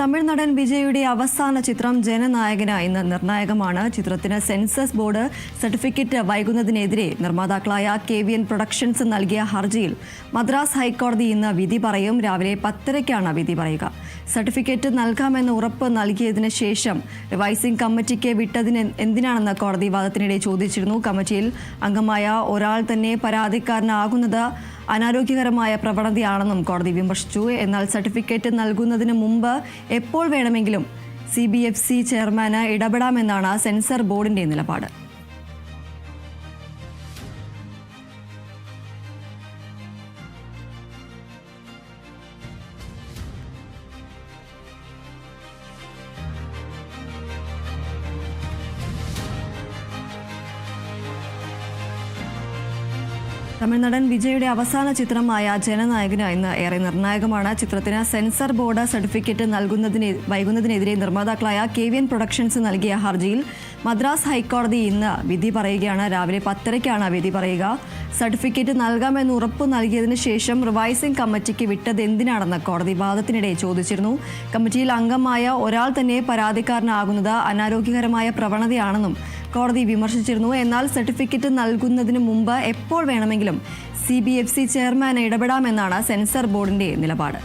തമിഴ് നടൻ വിജയുടെ അവസാന ചിത്രം ജനനായകനായി ഇന്ന് നിർണായകമാണ്. ചിത്രത്തിന് സെൻസസ് ബോർഡ് സർട്ടിഫിക്കറ്റ് വൈകുന്നതിനെതിരെ നിർമ്മാതാക്കളായ KVN പ്രൊഡക്ഷൻസ് നൽകിയ ഹർജിയിൽ മദ്രാസ് ഹൈക്കോടതി ഇന്ന് വിധി പറയും. രാവിലെ 10:30-ക്കാണ് വിധി പറയുക. സർട്ടിഫിക്കറ്റ് നൽകാമെന്ന് ഉറപ്പ് നൽകിയതിന് ശേഷം റിവൈസിംഗ് കമ്മിറ്റിക്ക് വിട്ടതിന് എന്തിനാണെന്ന് കോടതി വാദത്തിനിടെ ചോദിച്ചിരുന്നു. കമ്മിറ്റിയിൽ അംഗമായ ഒരാൾ തന്നെ പരാതിക്കാരനാകുന്നത് അനാരോഗ്യകരമായ പ്രവണതയാണെന്നും കോടതി വിമർശിച്ചു. എന്നാൽ സർട്ടിഫിക്കറ്റ് നൽകുന്നതിന് മുമ്പ് എപ്പോൾ വേണമെങ്കിലും CBFC ചെയർമാന് ഇടപെടാമെന്നാണ് സെൻസർ ബോർഡിന്റെ നിലപാട്. തമിഴ് നടൻ വിജയുടെ അവസാന ചിത്രമായ ജനനായകന് ഇന്ന് ഏറെ നിർണായകമാണ്. ചിത്രത്തിന് സെൻസർ ബോർഡ് സർട്ടിഫിക്കറ്റ് വൈകുന്നതിനെതിരെ നിർമ്മാതാക്കളായ KVN പ്രൊഡക്ഷൻസ് നൽകിയ ഹർജിയിൽ മദ്രാസ് ഹൈക്കോടതി ഇന്ന് വിധി പറയുകയാണ്. രാവിലെ 10:30-ക്കാണ് വിധി പറയുക. സർട്ടിഫിക്കറ്റ് നൽകാമെന്ന് ഉറപ്പ് നൽകിയതിനു ശേഷം റിവൈസിംഗ് കമ്മിറ്റിക്ക് വിട്ടത് എന്തിനാണെന്ന് കോടതി വാദത്തിനിടെ ചോദിച്ചിരുന്നു. കമ്മിറ്റിയിൽ അംഗമായ ഒരാൾ തന്നെ പരാതിക്കാരനാകുന്നത് അനാരോഗ്യകരമായ പ്രവണതയാണെന്നും കോടതി വിമർശിച്ചിരുന്നു. എന്നാൽ സർട്ടിഫിക്കറ്റ് നൽകുന്നതിന് മുമ്പ് എപ്പോൾ വേണമെങ്കിലും CBFC ചെയർമാന് ഇടപെടാമെന്നാണ് സെൻസർ ബോർഡിന്റെ നിലപാട്.